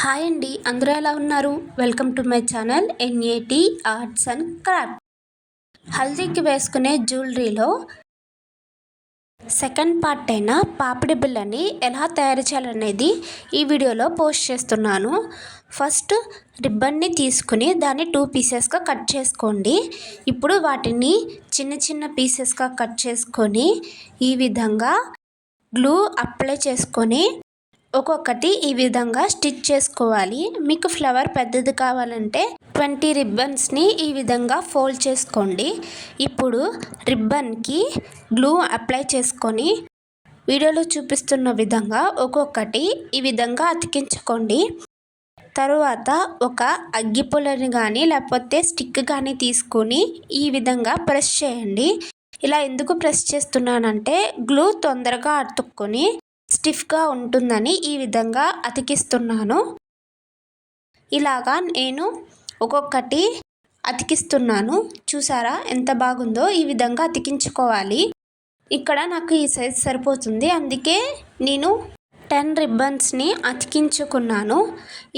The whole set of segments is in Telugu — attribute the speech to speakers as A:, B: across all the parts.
A: హాయ్ అండి, అందరూ ఎలా ఉన్నారు? Welcome to my channel NAT arts and craft. హల్దీకి వేసుకునే జ్యువెలరీలో సెకండ్ పార్ట్ అయిన పాపిడి బిళ్ళని ఎలా తయారు చేయాలనేది ఈ వీడియోలో పోస్ట్ చేస్తున్నాను. ఫస్ట్ రిబ్బన్ని తీసుకుని దాన్ని 2 పీసెస్గా కట్ చేసుకోండి. ఇప్పుడు వాటిని చిన్న చిన్న పీసెస్గా కట్ చేసుకొని ఈ విధంగా గ్లూ అప్లై చేసుకొని ఒక్కొక్కటి ఈ విధంగా స్టిచ్ చేసుకోవాలి. మీకు ఫ్లవర్ పెద్దది కావాలంటే 20 రిబ్బన్స్ని ఈ విధంగా ఫోల్డ్ చేసుకోండి. ఇప్పుడు రిబ్బన్కి గ్లూ అప్లై చేసుకొని వీడియోలో చూపిస్తున్న విధంగా ఒక్కొక్కటి ఈ విధంగా అతికించుకోండి. తరువాత ఒక అగ్గిపుల్లని కానీ లేకపోతే స్టిక్ కానీ తీసుకొని ఈ విధంగా ప్రెస్ చేయండి. ఇలా ఎందుకు ప్రెస్ చేస్తున్నానంటే గ్లూ తొందరగా అతుక్కొని స్టిఫ్గా ఉంటుందని ఈ విధంగా అతికిస్తున్నాను. ఇలాగా నేను ఒక్కొక్కటి అతికిస్తున్నాను. చూసారా ఎంత బాగుందో? ఈ విధంగా అతికించుకోవాలి. ఇక్కడ నాకు ఈ సైజ్ సరిపోతుంది, అందుకే నేను 10 రిబ్బన్స్ని అతికించుకున్నాను.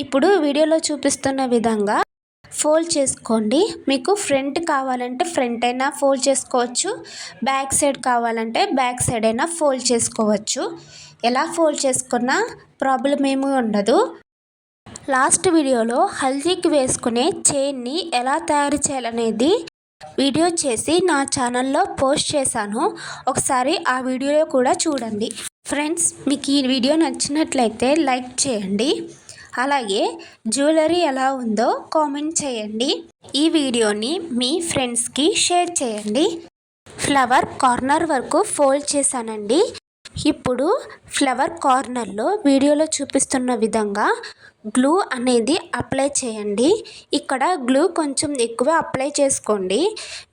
A: ఇప్పుడు వీడియోలో చూపిస్తున్న విధంగా ఫోల్డ్ చేసుకోండి. మీకు ఫ్రంట్ కావాలంటే ఫ్రంట్ అయినా ఫోల్డ్ చేసుకోవచ్చు, బ్యాక్ సైడ్ కావాలంటే బ్యాక్ సైడ్ అయినా ఫోల్డ్ చేసుకోవచ్చు. ఎలా ఫోల్డ్ చేసుకున్నా ప్రాబ్లం ఏమీ ఉండదు. లాస్ట్ వీడియోలో హల్దీకి వేసుకునే చైన్ని ఎలా తయారు చేయాలనేది వీడియో చేసి నా ఛానల్లో పోస్ట్ చేశాను. ఒకసారి ఆ వీడియో కూడా చూడండి. ఫ్రెండ్స్, మీకు ఈ వీడియో నచ్చినట్లయితే లైక్ చేయండి. అలాగే జ్యువెలరీ ఎలా ఉందో కామెంట్ చేయండి. ఈ వీడియోని మీ ఫ్రెండ్స్కి షేర్ చేయండి. ఫ్లవర్ కార్నర్ వరకు ఫోల్డ్ చేశానండి. ఇప్పుడు ఫ్లవర్ కార్నర్లో వీడియోలో చూపిస్తున్న విధంగా గ్లూ అనేది అప్లై చేయండి. ఇక్కడ గ్లూ కొంచెం ఎక్కువ అప్లై చేసుకోండి,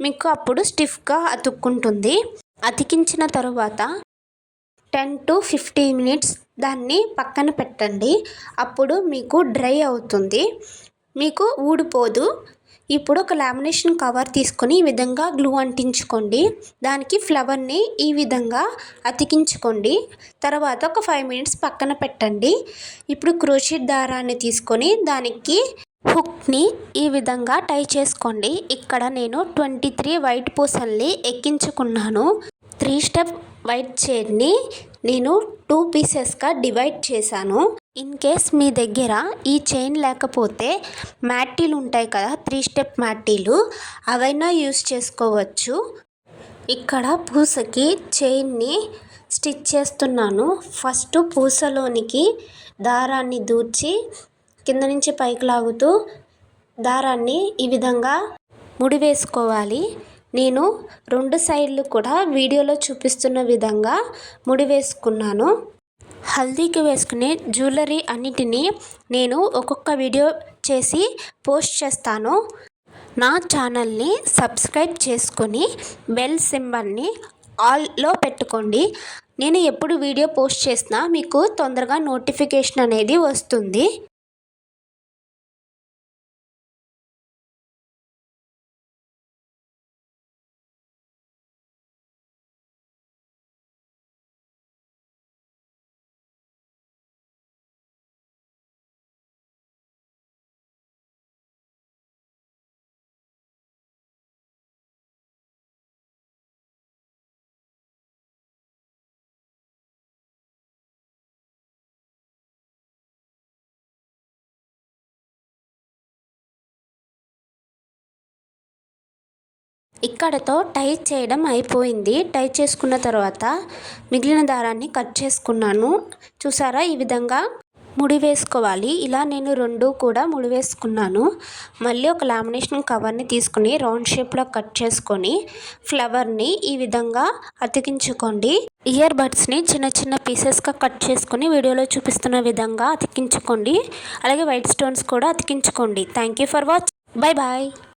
A: మీకు అప్పుడు స్టిఫ్గా అతుక్కుంటుంది. అతికించిన తరువాత 10 to 15 మినిట్స్ దాన్ని పక్కన పెట్టండి. అప్పుడు మీకు డ్రై అవుతుంది, మీకు ఊడిపోదు. ఇప్పుడు ఒక లామినేషన్ కవర్ తీసుకొని ఈ విధంగా గ్లూ అంటించుకోండి. దానికి ఫ్లవర్ని ఈ విధంగా అతికించుకోండి. తర్వాత ఒక 5 మినిట్స్ పక్కన పెట్టండి. ఇప్పుడు క్రోషెట్ దారాన్ని తీసుకొని దానికి హుక్ని ఈ విధంగా టై చేసుకోండి. ఇక్కడ నేను 23 వైట్ పూసల్ని ఎక్కించుకున్నాను. 3 స్టెప్ వైట్ చైన్ని నేను 2 పీసెస్గా డివైడ్ చేశాను. ఇన్ కేస్ మీ దగ్గర ఈ చైన్ లేకపోతే మ్యాటీలు ఉంటాయి కదా, 3 స్టెప్ మ్యాటీలు, అవైనా యూస్ చేసుకోవచ్చు. ఇక్కడ పూసకి చైన్ని స్టిచ్ చేస్తున్నాను. ఫస్ట్ పూసలోనికి దారాన్ని దూర్చి కింద నుంచి పైకి లాగుతూ దారాన్ని ఈ విధంగా ముడివేసుకోవాలి. నేను 2 సైడ్లు కూడా వీడియోలో చూపిస్తున్న విధంగా ముడివేసుకున్నాను. హల్దీకి వేసుకునే జ్యువెలరీ అన్నిటినీ నేను ఒక్కొక్క వీడియో చేసి పోస్ట్ చేస్తాను. నా ఛానల్ని సబ్స్క్రైబ్ చేసుకొని బెల్ సింబల్ని ఆల్లో పెట్టుకోండి. నేను ఎప్పుడు వీడియో పోస్ట్ చేసినా మీకు తొందరగా నోటిఫికేషన్ అనేది వస్తుంది. ఇక్కడతో టై చేయడం అయిపోయింది. టై చేసుకున్న తర్వాత మిగిలిన దారాన్ని కట్ చేసుకున్నాను. చూసారా, ఈ విధంగా ముడి వేసుకోవాలి. ఇలా నేను 2 కూడా ముడి వేసుకున్నాను. మళ్ళీ ఒక లామినేషన్ కవర్ని తీసుకుని రౌండ్ షేప్లో కట్ చేసుకొని ఫ్లవర్ని ఈ విధంగా అతికించుకోండి. ఇయర్ బడ్స్ని చిన్న చిన్న పీసెస్గా కట్ చేసుకొని వీడియోలో చూపిస్తున్న విధంగా అతికించుకోండి. అలాగే వైట్ స్టోన్స్ కూడా అతికించుకోండి. Thank you for watching. Bye bye.